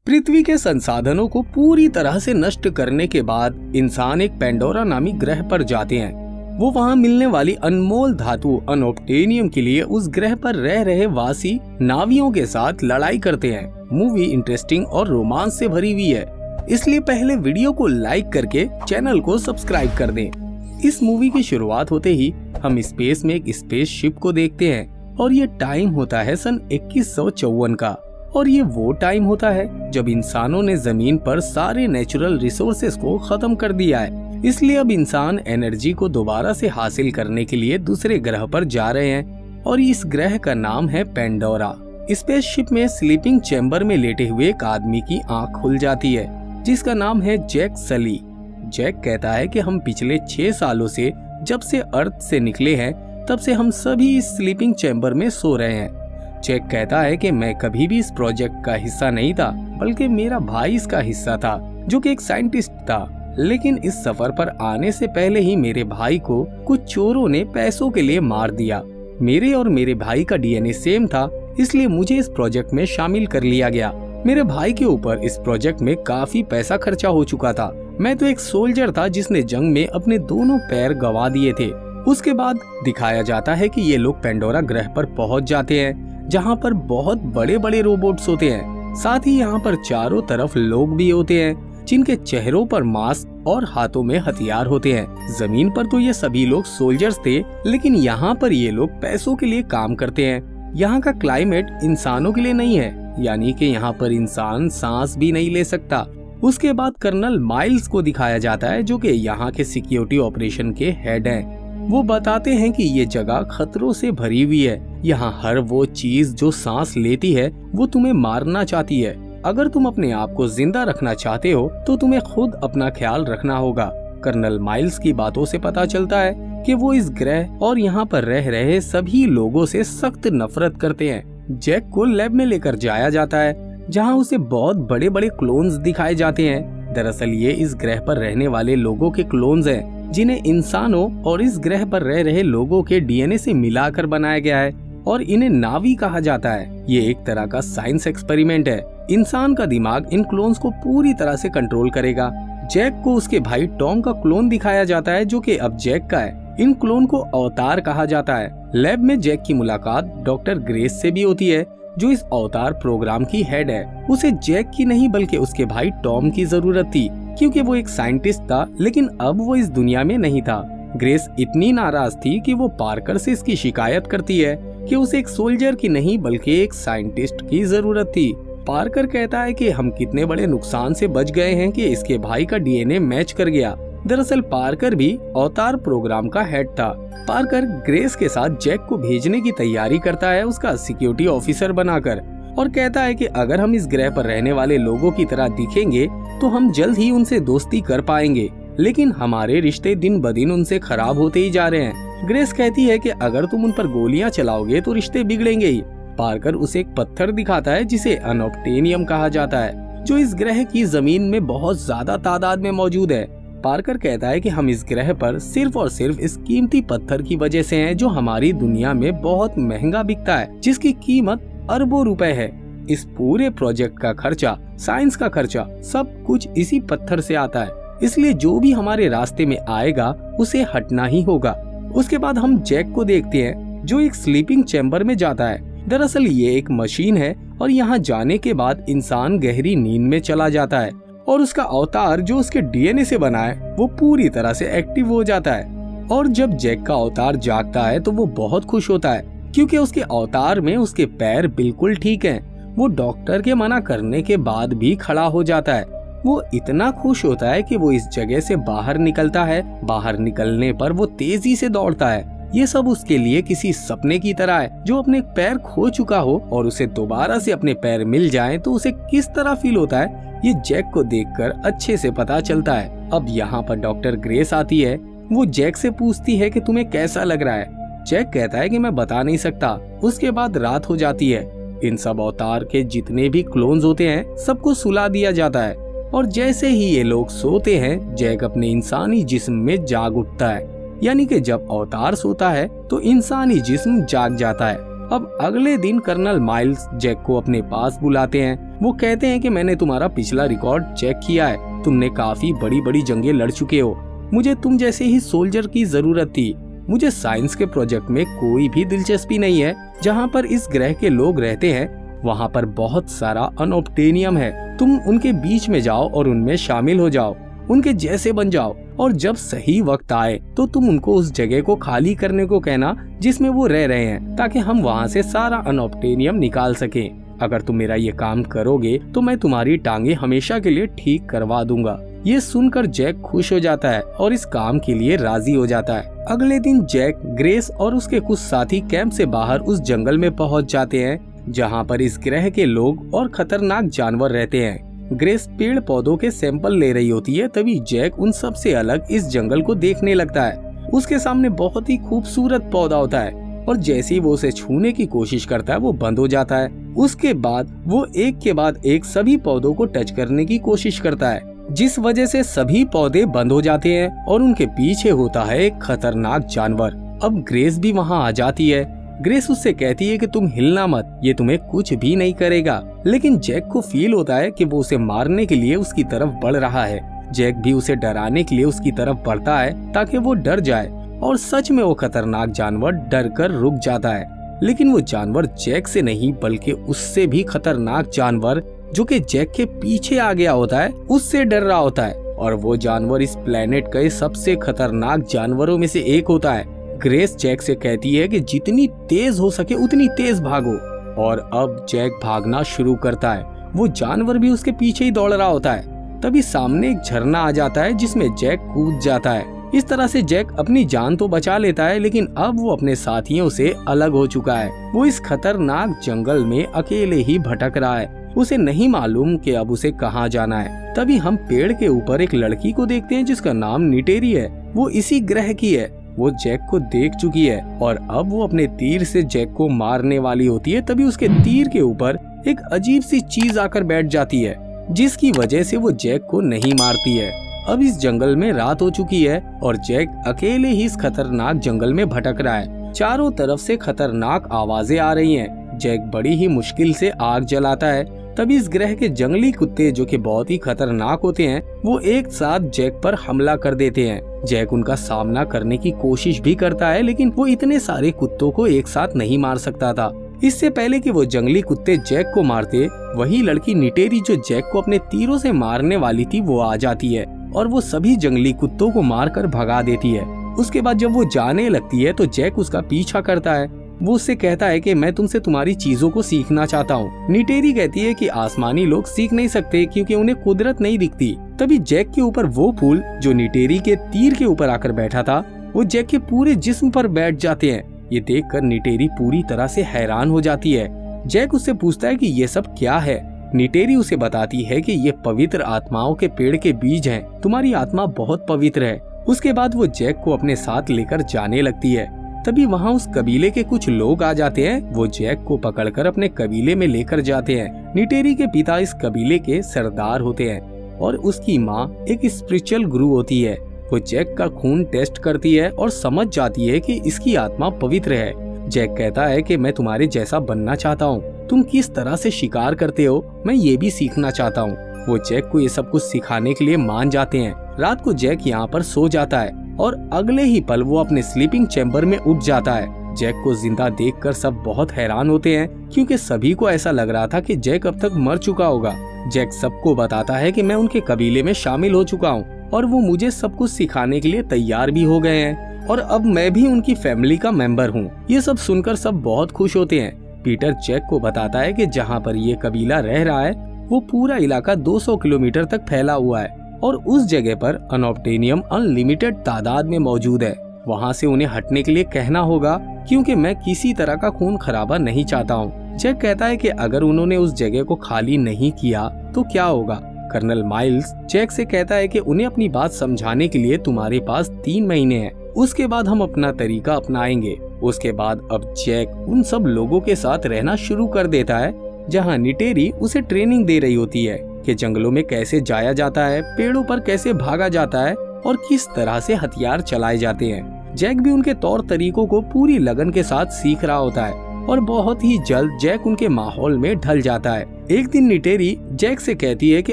पृथ्वी के संसाधनों को पूरी तरह से नष्ट करने के बाद इंसान एक पेंडोरा नामी ग्रह पर जाते हैं। वो वहाँ मिलने वाली अनमोल धातु अनोप्टेनियम के लिए उस ग्रह पर रह रहे वासी नावियों के साथ लड़ाई करते हैं। मूवी इंटरेस्टिंग और रोमांस से भरी हुई है, इसलिए पहले वीडियो को लाइक करके चैनल को सब्सक्राइब कर दें। इस मूवी की शुरुआत होते ही हम स्पेस में एक स्पेसशिप को देखते हैं और ये टाइम होता है सन 2154 का। और ये वो टाइम होता है जब इंसानों ने जमीन पर सारे नेचुरल रिसोर्सेस को खत्म कर दिया है। इसलिए अब इंसान एनर्जी को दोबारा से हासिल करने के लिए दूसरे ग्रह पर जा रहे हैं और इस ग्रह का नाम है पेंडोरा। स्पेसशिप में स्लीपिंग चैम्बर में लेटे हुए एक आदमी की आंख खुल जाती है जिसका नाम है जैक सली। जैक कहता है कि हम पिछले 6 सालों से जब से अर्थ से निकले हैं तब से हम सभी इस स्लीपिंग चैम्बर में सो रहे हैं। जैक कहता है कि मैं कभी भी इस प्रोजेक्ट का हिस्सा नहीं था, बल्कि मेरा भाई इसका हिस्सा था जो कि एक साइंटिस्ट था। लेकिन इस सफर पर आने से पहले ही मेरे भाई को कुछ चोरों ने पैसों के लिए मार दिया। मेरे और मेरे भाई का डीएनए सेम था, इसलिए मुझे इस प्रोजेक्ट में शामिल कर लिया गया। मेरे भाई के ऊपर इस प्रोजेक्ट में काफी पैसा खर्चा हो चुका था। मैं तो एक सोल्जर था जिसने जंग में अपने दोनों पैर गंवा दिए थे। उसके बाद दिखाया जाता है कि ये लोग पेंडोरा ग्रह पर पहुंच जाते हैं जहां पर बहुत बड़े बड़े रोबोट्स होते हैं। साथ ही यहाँ पर चारों तरफ लोग भी होते हैं जिनके चेहरों पर मास्क और हाथों में हथियार होते हैं। जमीन पर तो ये सभी लोग सोल्जर्स थे, लेकिन यहाँ पर ये लोग पैसों के लिए काम करते हैं। यहाँ का क्लाइमेट इंसानों के लिए नहीं है, यानी कि यहाँ पर इंसान सांस भी नहीं ले सकता। उसके बाद कर्नल माइल्स को दिखाया जाता है जो कि यहाँ के सिक्योरिटी ऑपरेशन के हेड हैं। वो बताते हैं कि ये जगह खतरों से भरी हुई है। यहाँ हर वो चीज जो सांस लेती है वो तुम्हें मारना चाहती है। अगर तुम अपने आप को जिंदा रखना चाहते हो तो तुम्हें खुद अपना ख्याल रखना होगा। कर्नल माइल्स की बातों से पता चलता है कि वो इस ग्रह और यहाँ पर रह रहे सभी लोगों से सख्त नफरत करते हैं। जैक को लैब में लेकर जाया जाता है जहाँ उसे बहुत बड़े बड़े क्लोन्स दिखाए जाते हैं। दरअसल ये इस ग्रह पर रहने वाले लोगों के क्लोन्स हैं जिन्हें इंसानों और इस ग्रह पर रह रहे लोगों के डीएनए से मिलाकर बनाया गया है और इन्हें नावी कहा जाता है। ये एक तरह का साइंस एक्सपेरिमेंट है। इंसान का दिमाग इन क्लोन्स को पूरी तरह से कंट्रोल करेगा। जैक को उसके भाई टॉम का क्लोन दिखाया जाता है जो कि अब जैक का है। इन क्लोन को अवतार कहा जाता है। लैब में जैक की मुलाकात डॉक्टर ग्रेस से भी होती है जो इस अवतार प्रोग्राम की हेड है। उसे जैक की नहीं बल्कि उसके भाई टॉम की जरूरत थी क्योंकि वो एक साइंटिस्ट था, लेकिन अब वो इस दुनिया में नहीं था। ग्रेस इतनी नाराज थी कि वो पार्कर से इसकी शिकायत करती है कि उसे एक सोल्जर की नहीं बल्कि एक साइंटिस्ट की जरूरत थी। पार्कर कहता है कि हम कितने बड़े नुकसान से बच गए हैं कि इसके भाई का डीएनए मैच कर गया। दरअसल पार्कर भी अवतार प्रोग्राम का हेड था। पार्कर ग्रेस के साथ जैक को भेजने की तैयारी करता है उसका सिक्योरिटी ऑफिसर बनाकर, और कहता है कि अगर हम इस ग्रह पर रहने वाले लोगों की तरह दिखेंगे तो हम जल्द ही उनसे दोस्ती कर पाएंगे, लेकिन हमारे रिश्ते दिन ब दिन उनसे खराब होते ही जा रहे हैं। ग्रेस कहती है कि अगर तुम उन पर गोलियां चलाओगे तो रिश्ते बिगड़ेंगे ही। पार्कर उसे एक पत्थर दिखाता है जिसे अनोप्टेनियम कहा जाता है जो इस ग्रह की जमीन में बहुत ज्यादा तादाद में मौजूद है। पार्कर कहता है कि हम इस ग्रह पर सिर्फ और सिर्फ इस कीमती पत्थर की वजह से हैं जो हमारी दुनिया में बहुत महंगा बिकता है, जिसकी कीमत अरबों रुपए है। इस पूरे प्रोजेक्ट का खर्चा, साइंस का खर्चा, सब कुछ इसी पत्थर से आता है, इसलिए जो भी हमारे रास्ते में आएगा उसे हटना ही होगा। उसके बाद हम जैक को देखते हैं जो एक स्लीपिंग चैम्बर में जाता है। दरअसल ये एक मशीन है और यहाँ जाने के बाद इंसान गहरी नींद में चला जाता है और उसका अवतार जो उसके डीएनए से बना है वो पूरी तरह से एक्टिव हो जाता है। और जब जैक का अवतार जागता है तो वो बहुत खुश होता है क्योंकि उसके अवतार में उसके पैर बिल्कुल ठीक हैं। वो डॉक्टर के मना करने के बाद भी खड़ा हो जाता है। वो इतना खुश होता है कि वो इस जगह से बाहर निकलता है। बाहर निकलने पर वो तेजी से दौड़ता है। ये सब उसके लिए किसी सपने की तरह है। जो अपने पैर खो चुका हो और उसे दोबारा से अपने पैर मिल जाएं तो उसे किस तरह फील होता है ये जैक को देखकर अच्छे से पता चलता है। अब यहाँ पर डॉक्टर ग्रेस आती है। वो जैक से पूछती है कि तुम्हें कैसा लग रहा है। जैक कहता है कि मैं बता नहीं सकता। उसके बाद रात हो जाती है। इन सब अवतार के जितने भी क्लोन्स होते हैं सबको सुला दिया जाता है और जैसे ही ये लोग सोते हैं जैक अपने इंसानी जिस्म में जाग उठता है। यानी कि जब अवतार सोता है तो इंसानी जिस्म जाग जाता है। अब अगले दिन कर्नल माइल्स जैक को अपने पास बुलाते हैं वो कहते हैं कि मैंने तुम्हारा पिछला रिकॉर्ड चेक किया है, तुमने काफी बड़ी बड़ी जंगें लड़ चुके हो। मुझे तुम जैसे ही सोल्जर की जरूरत थी। मुझे साइंस के प्रोजेक्ट में कोई भी दिलचस्पी नहीं है। जहाँ पर इस ग्रह के लोग रहते हैं वहाँ पर बहुत सारा अनऑब्टेनियम है। तुम उनके बीच में जाओ और उनमें शामिल हो जाओ, उनके जैसे बन जाओ, और जब सही वक्त आए तो तुम उनको उस जगह को खाली करने को कहना जिसमें वो रह रहे हैं, ताकि हम वहाँ से सारा अनऑब्टेनियम निकाल सकें। अगर तुम मेरा ये काम करोगे तो मैं तुम्हारी टांगे हमेशा के लिए ठीक करवा दूंगा। ये सुनकर जैक खुश हो जाता है और इस काम के लिए राजी हो जाता है। अगले दिन जैक, ग्रेस और उसके कुछ साथी कैंप से बाहर उस जंगल में पहुंच जाते हैं जहां पर इस ग्रह के लोग और खतरनाक जानवर रहते हैं। ग्रेस पेड़ पौधों के सैंपल ले रही होती है, तभी जैक उन सब से अलग इस जंगल को देखने लगता है। उसके सामने बहुत ही खूबसूरत पौधा होता है और जैसे ही वो उसे छूने की कोशिश करता है वो बंद हो जाता है। उसके बाद वो एक के बाद एक सभी पौधों को टच करने की कोशिश करता है, जिस वजह से सभी पौधे बंद हो जाते हैं और उनके पीछे होता है एक खतरनाक जानवर। अब ग्रेस भी वहाँ आ जाती है। ग्रेस उससे कहती है कि तुम हिलना मत, ये तुम्हें कुछ भी नहीं करेगा। लेकिन जैक को फील होता है कि वो उसे मारने के लिए उसकी तरफ बढ़ रहा है। जैक भी उसे डराने के लिए उसकी तरफ बढ़ता है ताकि वो डर जाए, और सच में वो खतरनाक जानवर डर कर रुक जाता है। लेकिन वो जानवर जैक से नहीं बल्कि उससे भी खतरनाक जानवर जो कि जैक के पीछे आ गया होता है उससे डर रहा होता है, और वो जानवर इस प्लेनेट के सबसे खतरनाक जानवरों में से एक होता है। ग्रेस जैक से कहती है कि जितनी तेज हो सके उतनी तेज भागो, और अब जैक भागना शुरू करता है। वो जानवर भी उसके पीछे ही दौड़ रहा होता है। तभी सामने एक झरना आ जाता है जिसमें जैक कूद जाता है। इस तरह से जैक अपनी जान तो बचा लेता है, लेकिन अब वो अपने साथियों से अलग हो चुका है। वो इस खतरनाक जंगल में अकेले ही भटक रहा है। उसे नहीं मालूम कि अब उसे कहाँ जाना है। तभी हम पेड़ के ऊपर एक लड़की को देखते हैं जिसका नाम निटेरी है। वो इसी ग्रह की है। वो जैक को देख चुकी है और अब वो अपने तीर से जैक को मारने वाली होती है। तभी उसके तीर के ऊपर एक अजीब सी चीज आकर बैठ जाती है, जिसकी वजह से वो जैक को नहीं मारती है। अब इस जंगल में रात हो चुकी है और जैक अकेले ही इस खतरनाक जंगल में भटक रहा है। चारों तरफ से खतरनाक आवाजें आ रही हैं। जैक बड़ी ही मुश्किल से आग जलाता है। तभी इस ग्रह के जंगली कुत्ते जो कि बहुत ही खतरनाक होते हैं, वो एक साथ जैक पर हमला कर देते हैं। जैक उनका सामना करने की कोशिश भी करता है, लेकिन वो इतने सारे कुत्तों को एक साथ नहीं मार सकता था। इससे पहले कि वो जंगली कुत्ते जैक को मारते, वही लड़की निटेरी जो जैक को अपने तीरों से मारने वाली थी वो आ जाती है और वो सभी जंगली कुत्तों को मारकर भगा देती है। उसके बाद जब वो जाने लगती है तो जैक उसका पीछा करता है। वो उससे कहता है कि मैं तुमसे तुम्हारी चीजों को सीखना चाहता हूँ। निटेरी कहती है कि आसमानी लोग सीख नहीं सकते क्योंकि उन्हें कुदरत नहीं दिखती। तभी जैक के ऊपर वो फूल जो निटेरी के तीर के ऊपर आकर बैठा था, वो जैक के पूरे जिस्म पर बैठ जाते हैं। ये देखकर निटेरी पूरी तरह से हैरान हो जाती है। जैक उससे पूछता है कि ये सब क्या है। निटेरी उसे बताती है कि ये पवित्र आत्माओं के पेड़ के बीज हैं। तुम्हारी आत्मा बहुत पवित्र है। उसके बाद वो जैक को अपने साथ लेकर जाने लगती है। तभी वहाँ उस कबीले के कुछ लोग आ जाते हैं। वो जैक को पकड़कर अपने कबीले में लेकर जाते हैं। निटेरी के पिता इस कबीले के सरदार होते हैं और उसकी माँ एक स्पिरिचुअल गुरु होती है। वो जैक का खून टेस्ट करती है और समझ जाती है कि इसकी आत्मा पवित्र है। जैक कहता है कि मैं तुम्हारे जैसा बनना चाहता हूँ। तुम किस तरह से शिकार करते हो, मैं ये भी सीखना चाहता हूँ। वो जैक को ये सब कुछ सिखाने के लिए मान जाते हैं। रात को जैक यहाँ पर सो जाता है और अगले ही पल वो अपने स्लीपिंग चैम्बर में उठ जाता है। जैक को जिंदा देखकर सब बहुत हैरान होते हैं क्योंकि सभी को ऐसा लग रहा था कि जैक अब तक मर चुका होगा। जैक सबको बताता है कि मैं उनके कबीले में शामिल हो चुका हूँ और वो मुझे सब कुछ सिखाने के लिए तैयार भी हो गए हैं और अब मैं भी उनकी फैमिली का मेंबर हूँ। ये सब सुनकर सब बहुत खुश होते हैं। पीटर जैक को बताता है कि जहाँ पर ये कबीला रह रहा है वो पूरा इलाका 200 किलोमीटर तक फैला हुआ है और उस जगह पर अनऑब्टेनियम अनलिमिटेड तादाद में मौजूद है। वहाँ से उन्हें हटने के लिए कहना होगा क्योंकि मैं किसी तरह का खून खराबा नहीं चाहता हूँ। जैक कहता है कि अगर उन्होंने उस जगह को खाली नहीं किया तो क्या होगा। कर्नल माइल्स जैक से कहता है कि उन्हें अपनी बात समझाने के लिए तुम्हारे पास 3 महीने हैं, उसके बाद हम अपना तरीका अपनाएंगे। उसके बाद अब जैक उन सब लोगों के साथ रहना शुरू कर देता है जहाँ निटेरी उसे ट्रेनिंग दे रही होती है कि जंगलों में कैसे जाया जाता है, पेड़ों पर कैसे भागा जाता है और किस तरह से हथियार चलाए जाते हैं। जैक भी उनके तौर तरीकों को पूरी लगन के साथ सीख रहा होता है। और बहुत ही जल्द जैक उनके माहौल में ढल जाता है। एक दिन निटेरी जैक से कहती है कि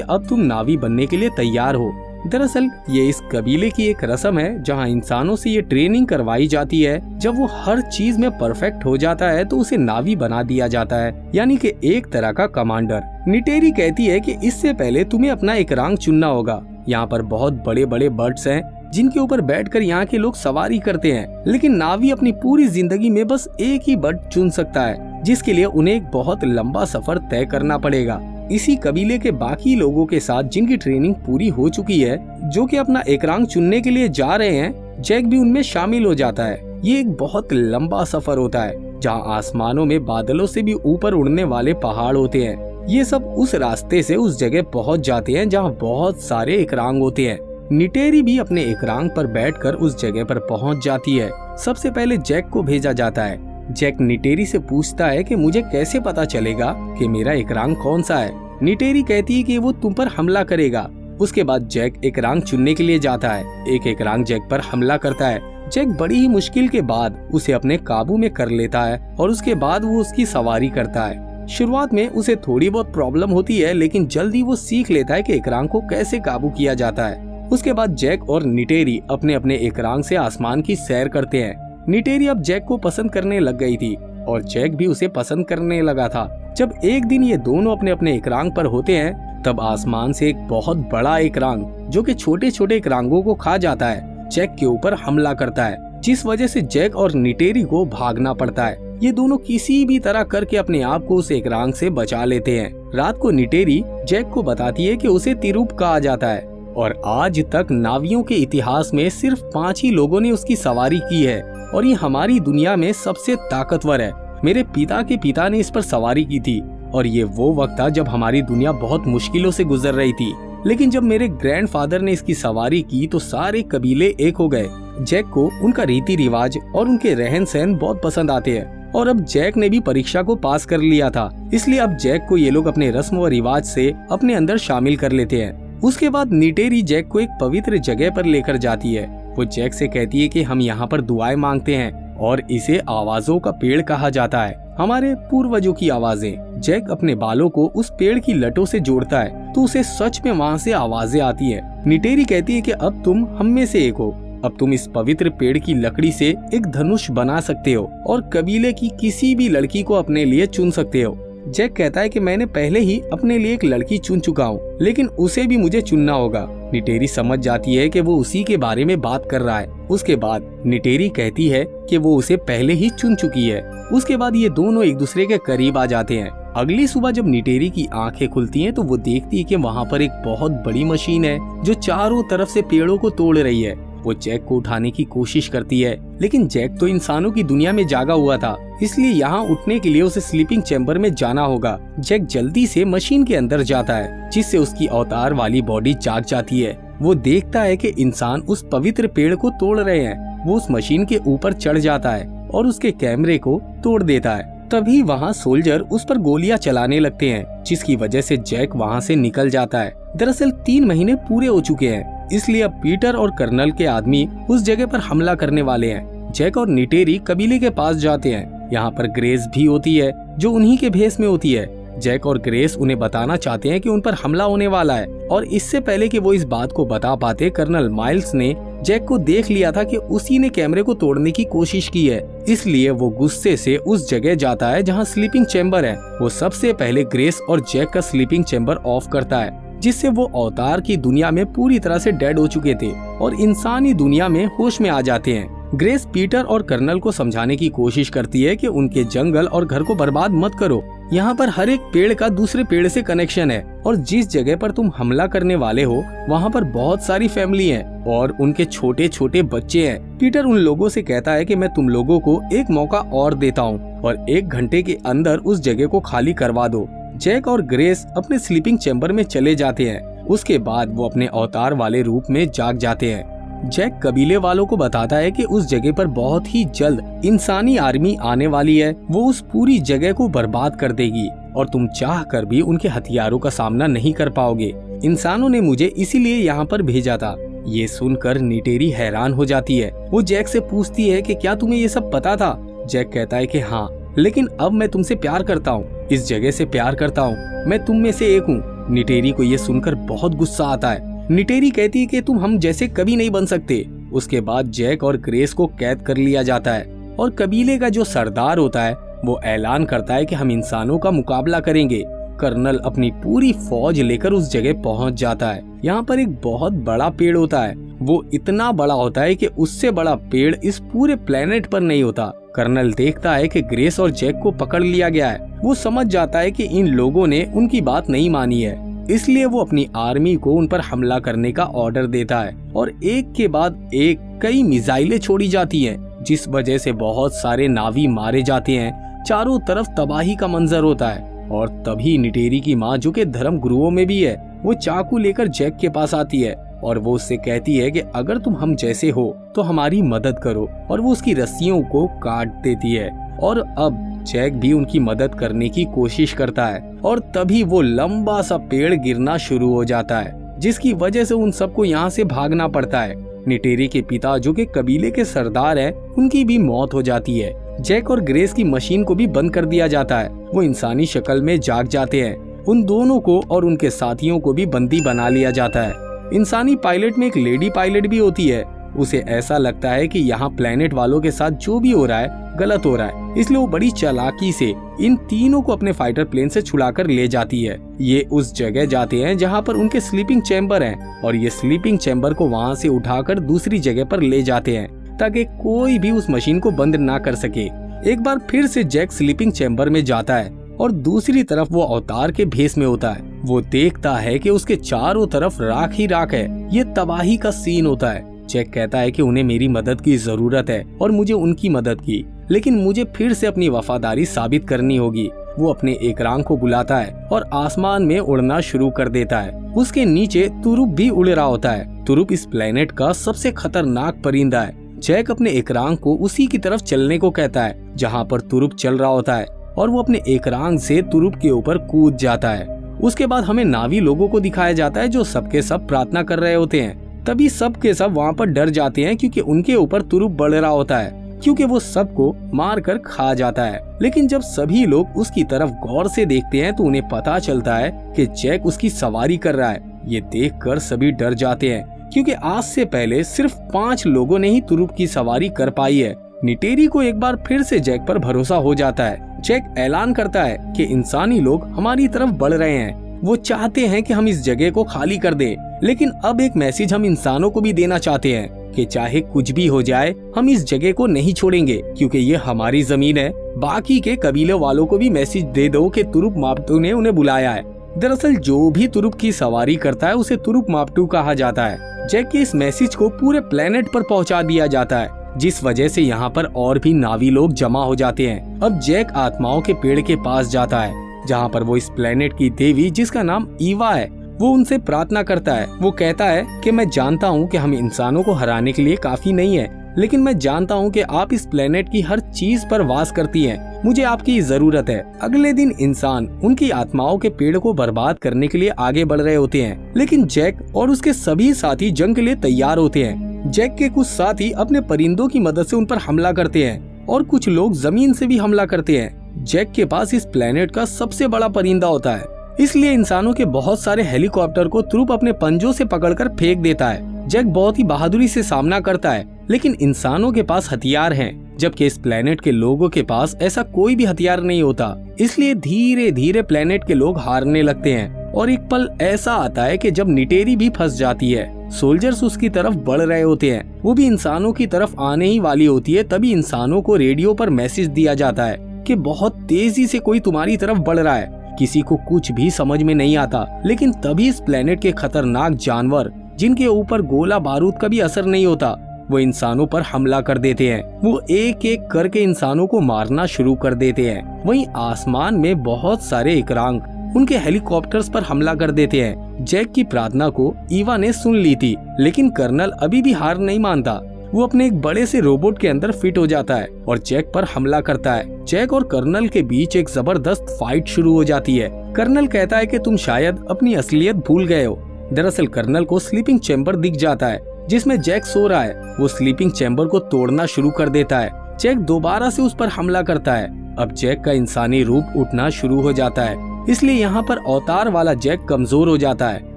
अब तुम नावी बनने के लिए तैयार हो। दरअसल ये इस कबीले की एक रस्म है जहाँ इंसानों से ये ट्रेनिंग करवाई जाती है। जब वो हर चीज में परफेक्ट हो जाता है तो उसे नावी बना दिया जाता है, यानी कि एक तरह का कमांडर। निटेरी कहती है कि इससे पहले तुम्हें अपना एक रंग चुनना होगा। यहाँ पर बहुत बड़े बड़े बर्ड्स हैं जिनके ऊपर बैठकर यहाँ के लोग सवारी करते हैं, लेकिन नावी अपनी पूरी जिंदगी में बस एक ही बर्ड चुन सकता है, जिसके लिए उन्हें एक बहुत लंबा सफर तय करना पड़ेगा। इसी कबीले के बाकी लोगों के साथ जिनकी ट्रेनिंग पूरी हो चुकी है, जो कि अपना एक रंग चुनने के लिए जा रहे हैं, जैक भी उनमें शामिल हो जाता है। ये एक बहुत लंबा सफर होता है जहाँ आसमानों में बादलों से भी ऊपर उड़ने वाले पहाड़ होते हैं। ये सब उस रास्ते से उस जगह पहुँच जाते हैं जहाँ बहुत सारे एकरांग होते हैं। निटेरी भी अपने एकरांग पर बैठकर उस जगह पर पहुँच जाती है। सबसे पहले जैक को भेजा जाता है। जैक निटेरी से पूछता है कि मुझे कैसे पता चलेगा कि मेरा एकरांग कौन सा है। निटेरी कहती है कि वो तुम पर हमला करेगा। उसके बाद जैक एकरांग चुनने के लिए जाता है। एक एकरांग जैक पर हमला करता है। जैक बड़ी ही मुश्किल के बाद उसे अपने काबू में कर लेता है और उसके बाद वो उसकी सवारी करता है। शुरुआत में उसे थोड़ी बहुत प्रॉब्लम होती है, लेकिन जल्दी वो सीख लेता है कि एकरांग को कैसे काबू किया जाता है। उसके बाद जैक और निटेरी अपने अपने एकरांग से आसमान की सैर करते हैं। निटेरी अब जैक को पसंद करने लग गई थी और जैक भी उसे पसंद करने लगा था। जब एक दिन ये दोनों अपने अपने एकरांग पर होते हैं, तब आसमान से एक बहुत बड़ा एकरांग, जो कि छोटे छोटे एकरांगों को खा जाता है, जैक के ऊपर हमला करता है, जिस वजह से जैक और निटेरी को भागना पड़ता है। ये दोनों किसी भी तरह करके अपने आप को उस एकरांग से बचा लेते हैं। रात को निटेरी जैक को बताती है कि उसे तिरुप कहा जाता है और आज तक नावियों के इतिहास में सिर्फ 5 ही लोगों ने उसकी सवारी की है और ये हमारी दुनिया में सबसे ताकतवर है। मेरे पिता के पिता ने इस पर सवारी की थी और ये वो वक्त था जब हमारी दुनिया बहुत मुश्किलों से गुजर रही थी, लेकिन जब मेरे ग्रैंडफादर ने इसकी सवारी की तो सारे कबीले एक हो गए। जैक को उनका रीति रिवाज और उनके रहन सहन बहुत पसंद आते हैं और अब जैक ने भी परीक्षा को पास कर लिया था, इसलिए अब जैक को ये लोग अपने रस्म व रिवाज से अपने अंदर शामिल कर लेते हैं। उसके बाद निटेरी जैक को एक पवित्र जगह पर लेकर जाती है। वो जैक से कहती है कि हम यहाँ पर दुआएं मांगते हैं और इसे आवाजों का पेड़ कहा जाता है, हमारे पूर्वजों की आवाजें। जैक अपने बालों को उस पेड़ की लटों से जोड़ता है तो उसे सच में वहाँ से आवाजें आती है। निटेरी कहती है कि अब तुम हम में से एक हो, अब तुम इस पवित्र पेड़ की लकड़ी से एक धनुष बना सकते हो और कबीले की किसी भी लड़की को अपने लिए चुन सकते हो। जैक कहता है कि मैंने पहले ही अपने लिए एक लड़की चुन चुका हूँ, लेकिन उसे भी मुझे चुनना होगा। निटेरी समझ जाती है कि वो उसी के बारे में बात कर रहा है। उसके बाद निटेरी कहती है कि वो उसे पहले ही चुन चुकी है। उसके बाद ये दोनों एक दूसरे के करीब आ जाते हैं। अगली सुबह जब निटेरी की आंखें खुलती हैं तो वो देखती है कि वहाँ पर एक बहुत बड़ी मशीन है जो चारों तरफ से पेड़ों को तोड़ रही है। वो जैक को उठाने की कोशिश करती है, लेकिन जैक तो इंसानों की दुनिया में जागा हुआ था, इसलिए यहाँ उठने के लिए उसे स्लीपिंग चैम्बर में जाना होगा। जैक जल्दी से मशीन के अंदर जाता है, जिससे उसकी अवतार वाली बॉडी जाग जाती है। वो देखता है कि इंसान उस पवित्र पेड़ को तोड़ रहे हैं। वो उस मशीन के ऊपर चढ़ जाता है और उसके कैमरे को तोड़ देता है। तभी वहाँ सोल्जर उस पर गोलियां चलाने लगते हैं, जिसकी वजह से जैक वहाँ से निकल जाता है। दरअसल 3 महीने पूरे हो चुके हैं, इसलिए अब पीटर और कर्नल के आदमी उस जगह पर हमला करने वाले हैं। जैक और निटेरी कबीले के पास जाते हैं। यहाँ पर ग्रेस भी होती है जो उन्हीं के भेष में होती है। जैक और ग्रेस उन्हें बताना चाहते हैं कि उन पर हमला होने वाला है, और इससे पहले कि वो इस बात को बता पाते, कर्नल माइल्स ने जैक को देख लिया था कि उसी ने कैमरे को तोड़ने की कोशिश की है। इसलिए वो गुस्से से उस जगह जाता है जहाँ स्लीपिंग चैम्बर है। वो सबसे पहले ग्रेस और जैक का स्लीपिंग चैम्बर ऑफ करता है, जिससे वो अवतार की दुनिया में पूरी तरह से डेड हो चुके थे और इंसानी दुनिया में होश में आ जाते हैं। ग्रेस पीटर और कर्नल को समझाने की कोशिश करती है कि उनके जंगल और घर को बर्बाद मत करो। यहाँ पर हर एक पेड़ का दूसरे पेड़ से कनेक्शन है, और जिस जगह पर तुम हमला करने वाले हो वहाँ पर बहुत सारी फैमिली है और उनके छोटे छोटे बच्चे हैं। पीटर उन लोगों से कहता है कि मैं तुम लोगों को एक मौका और देता हूँ और 1 घंटे के अंदर उस जगह को खाली करवा दो। जैक और ग्रेस अपने स्लीपिंग चैम्बर में चले जाते हैं। उसके बाद वो अपने अवतार वाले रूप में जाग जाते हैं। जैक कबीले वालों को बताता है कि उस जगह पर बहुत ही जल्द इंसानी आर्मी आने वाली है। वो उस पूरी जगह को बर्बाद कर देगी और तुम चाह कर भी उनके हथियारों का सामना नहीं कर पाओगे। इंसानों ने मुझे इसीलिए यहाँ पर भेजा था। ये सुनकर निटेरी हैरान हो जाती है। वो जैक से पूछती है कि क्या तुम्हें ये सब पता था? जैक कहता है कि हाँ, लेकिन अब मैं तुमसे प्यार करता हूँ, इस जगह से प्यार करता हूँ, मैं तुम में से एक हूँ। निटेरी को ये सुनकर बहुत गुस्सा आता है। निटेरी कहती है कि तुम हम जैसे कभी नहीं बन सकते। उसके बाद जैक और ग्रेस को कैद कर लिया जाता है और कबीले का जो सरदार होता है वो ऐलान करता है कि हम इंसानों का मुकाबला करेंगे। कर्नल अपनी पूरी फौज लेकर उस जगह पहुंच जाता है। यहाँ पर एक बहुत बड़ा पेड़ होता है, वो इतना बड़ा होता है कि उससे बड़ा पेड़ इस पूरे प्लेनेट पर नहीं होता। कर्नल देखता है कि ग्रेस और जैक को पकड़ लिया गया है। वो समझ जाता है कि इन लोगों ने उनकी बात नहीं मानी है, इसलिए वो अपनी आर्मी को उन पर हमला करने का ऑर्डर देता है और एक के बाद एक कई मिसाइलें छोड़ी जाती हैं, जिस वजह से बहुत सारे नावी मारे जाते हैं। चारों तरफ तबाही का मंजर होता है और तभी निटेरी की माँ, जो कि धर्म गुरुओं में भी है, वो चाकू लेकर जैक के पास आती है और वो उससे कहती है कि अगर तुम हम जैसे हो तो हमारी मदद करो, और वो उसकी रस्सियों को काट देती है। और अब जैक भी उनकी मदद करने की कोशिश करता है और तभी वो लंबा सा पेड़ गिरना शुरू हो जाता है, जिसकी वजह से उन सबको यहाँ से भागना पड़ता है। निटेरी के पिता, जो कि कबीले के सरदार हैं, उनकी भी मौत हो जाती है। जैक और ग्रेस की मशीन को भी बंद कर दिया जाता है। वो इंसानी शक्ल में जाग जाते हैं। उन दोनों को और उनके साथियों को भी बंदी बना लिया जाता है। इंसानी पायलट में एक लेडी पायलट भी होती है। उसे ऐसा लगता है कि यहाँ प्लेनेट वालों के साथ जो भी हो रहा है गलत हो रहा है, इसलिए वो बड़ी चालाकी से इन तीनों को अपने फाइटर प्लेन से छुड़ाकर ले जाती है। ये उस जगह जाते हैं जहाँ पर उनके स्लीपिंग चैम्बर हैं और ये स्लीपिंग चैम्बर को वहाँ से उठाकर दूसरी जगह पर ले जाते हैं ताकि कोई भी उस मशीन को बंद ना कर सके। एक बार फिर से जैक स्लीपिंग चैम्बर में जाता है और दूसरी तरफ वो अवतार के भेष में होता है। वो देखता है कि उसके चारों तरफ राख ही राख है। ये तबाही का सीन होता है। जैक कहता है कि उन्हें मेरी मदद की जरूरत है और मुझे उनकी मदद की, लेकिन मुझे फिर से अपनी वफादारी साबित करनी होगी। वो अपने एकरांग को बुलाता है और आसमान में उड़ना शुरू कर देता है। उसके नीचे तुरुप भी उड़ रहा होता है। तुरुप इस प्लेनेट का सबसे खतरनाक परिंदा है। जैक अपने एकरांग को उसी की तरफ चलने को कहता है जहाँ पर तुरुप चल रहा होता है और वो अपने एकरांग से तुरुप के ऊपर कूद जाता है। उसके बाद हमें नावी लोगों को दिखाया जाता है जो सबके सब प्रार्थना कर रहे होते हैं। तभी सब के सब वहाँ पर डर जाते हैं क्योंकि उनके ऊपर तुरुप बढ़ रहा होता है, क्योंकि वो सबको मार कर खा जाता है। लेकिन जब सभी लोग उसकी तरफ गौर से देखते हैं तो उन्हें पता चलता है कि जैक उसकी सवारी कर रहा है। ये देखकर सभी डर जाते हैं क्योंकि आज से पहले सिर्फ 5 लोगों ने ही तुरुप की सवारी कर पाई है। निटेरी को एक बार फिर से जैक पर भरोसा हो जाता है। जैक ऐलान करता है कि इंसानी लोग हमारी तरफ बढ़ रहे हैं। वो चाहते हैं कि हम इस जगह को खाली कर दें, लेकिन अब एक मैसेज हम इंसानों को भी देना चाहते हैं कि चाहे कुछ भी हो जाए हम इस जगह को नहीं छोड़ेंगे, क्योंकि ये हमारी जमीन है। बाकी के कबीले वालों को भी मैसेज दे दो कि तुरुप माप्टू ने उन्हें बुलाया है। दरअसल जो भी तुरुप की सवारी करता है उसे तुरुप माप्टू कहा जाता है। जैक के इस मैसेज को पूरे प्लेनेट पर पहुंचा दिया जाता है, जिस वजह से यहाँ पर और भी नावी लोग जमा हो जाते हैं। अब जैक आत्माओं के पेड़ के पास जाता है जहाँ पर वो इस प्लेनेट की देवी, जिसका नाम ईवा है, वो उनसे प्रार्थना करता है। वो कहता है कि मैं जानता हूँ कि हम इंसानों को हराने के लिए काफी नहीं है, लेकिन मैं जानता हूँ कि आप इस प्लेनेट की हर चीज पर वास करती हैं। मुझे आपकी जरूरत है। अगले दिन इंसान उनकी आत्माओं के पेड़ को बर्बाद करने के लिए आगे बढ़ रहे होते हैं, लेकिन जैक और उसके सभी साथी जंग के लिए तैयार होते हैं। जैक के कुछ साथी अपने परिंदों की मदद से उन पर हमला करते हैं और कुछ लोग जमीन से भी हमला करते हैं। जैक के पास इस प्लेनेट का सबसे बड़ा परिंदा होता है, इसलिए इंसानों के बहुत सारे हेलीकॉप्टर को तुरुप अपने पंजों से पकड़कर फेंक देता है। जैक बहुत ही बहादुरी से सामना करता है, लेकिन इंसानों के पास हथियार हैं, जबकि इस प्लेनेट के लोगों के पास ऐसा कोई भी हथियार नहीं होता। इसलिए धीरे धीरे प्लेनेट के लोग हारने लगते हैं और एक पल ऐसा आता है कि जब निटेरी भी फंस जाती है। सोल्जर्स उसकी तरफ बढ़ रहे होते हैं, वो भी इंसानों की तरफ आने ही वाली होती है। तभी इंसानों को रेडियो पर मैसेज दिया जाता है कि बहुत तेजी से कोई तुम्हारी तरफ बढ़ रहा है। किसी को कुछ भी समझ में नहीं आता, लेकिन तभी इस प्लेनेट के खतरनाक जानवर, जिनके ऊपर गोला बारूद का भी असर नहीं होता, वो इंसानों पर हमला कर देते हैं। वो एक एक करके इंसानों को मारना शुरू कर देते हैं। वहीं आसमान में बहुत सारे इकरांग उनके हेलीकॉप्टर्स पर हमला कर देते हैं। जैक की प्रार्थना को ईवा ने सुन ली थी, लेकिन कर्नल अभी भी हार नहीं मानता। वो अपने एक बड़े से रोबोट के अंदर फिट हो जाता है और जैक पर हमला करता है। जैक और कर्नल के बीच एक जबरदस्त फाइट शुरू हो जाती है। कर्नल कहता है कि तुम शायद अपनी असलियत भूल गए हो। दरअसल कर्नल को स्लीपिंग चैम्बर दिख जाता है जिसमें जैक सो रहा है। वो स्लीपिंग चैम्बर को तोड़ना शुरू कर देता है, जैक दोबारा से उस पर हमला करता है। अब जैक का इंसानी रूप उठना शुरू हो जाता है, इसलिए यहाँ पर अवतार वाला जैक कमजोर हो जाता है।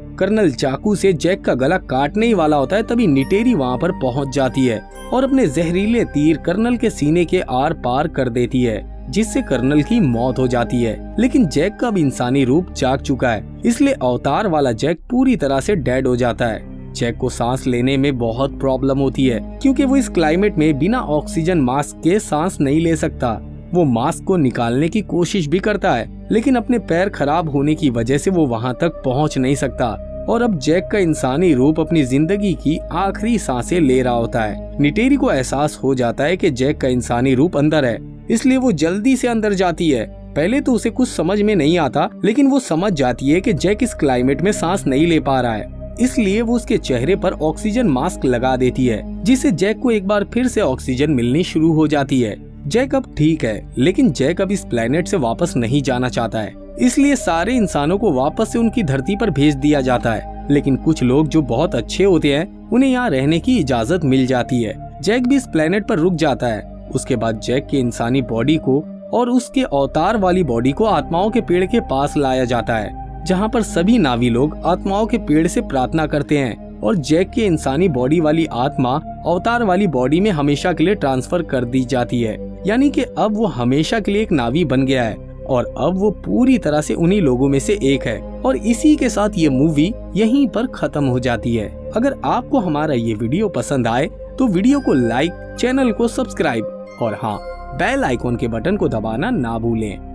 कर्नल चाकू से जैक का गला काटने ही वाला होता है, तभी निटेरी वहाँ पर पहुँच जाती है और अपने जहरीले तीर कर्नल के सीने के आर पार कर देती है, जिससे कर्नल की मौत हो जाती है। लेकिन जैक का भी इंसानी रूप जाग चुका है, इसलिए अवतार वाला जैक पूरी तरह से डेड हो जाता है। जैक को सांस लेने में बहुत प्रॉब्लम होती है, क्योंकि वो इस क्लाइमेट में बिना ऑक्सीजन मास्क के सांस नहीं ले सकता। वो मास्क को निकालने की कोशिश भी करता है, लेकिन अपने पैर खराब होने की वजह से वो वहाँ तक पहुँच नहीं सकता। और अब जैक का इंसानी रूप अपनी जिंदगी की आखिरी सांसें ले रहा होता है। निटेरी को एहसास हो जाता है कि जैक का इंसानी रूप अंदर है, इसलिए वो जल्दी से अंदर जाती है। पहले तो उसे कुछ समझ में नहीं आता, लेकिन वो समझ जाती है कि जैक इस क्लाइमेट में सांस नहीं ले पा रहा है, इसलिए वो उसके चेहरे पर ऑक्सीजन मास्क लगा देती है, जिससे जैक को एक बार फिर से ऑक्सीजन मिलनी शुरू हो जाती है। जैक अब ठीक है, लेकिन जैक अब इस प्लेनेट से वापस नहीं जाना चाहता है, इसलिए सारे इंसानों को वापस से उनकी धरती पर भेज दिया जाता है। लेकिन कुछ लोग जो बहुत अच्छे होते हैं, उन्हें यहाँ रहने की इजाजत मिल जाती है। जैक भी इस प्लेनेट पर रुक जाता है। उसके बाद जैक के इंसानी बॉडी को और उसके अवतार वाली बॉडी को आत्माओं के पेड़ के पास लाया जाता है, जहाँ पर सभी नावी लोग आत्माओं के पेड़ से प्रार्थना करते हैं और जैक के इंसानी बॉडी वाली आत्मा अवतार वाली बॉडी में हमेशा के लिए ट्रांसफर कर दी जाती है। यानी कि अब वो हमेशा के लिए एक नावी बन गया है और अब वो पूरी तरह से उन्हीं लोगों में से एक है। और इसी के साथ ये मूवी यहीं पर खत्म हो जाती है। अगर आपको हमारा ये वीडियो पसंद आए तो वीडियो को लाइक, चैनल को सब्सक्राइब और हाँ, बेल आइकॉन के बटन को दबाना ना भूलें।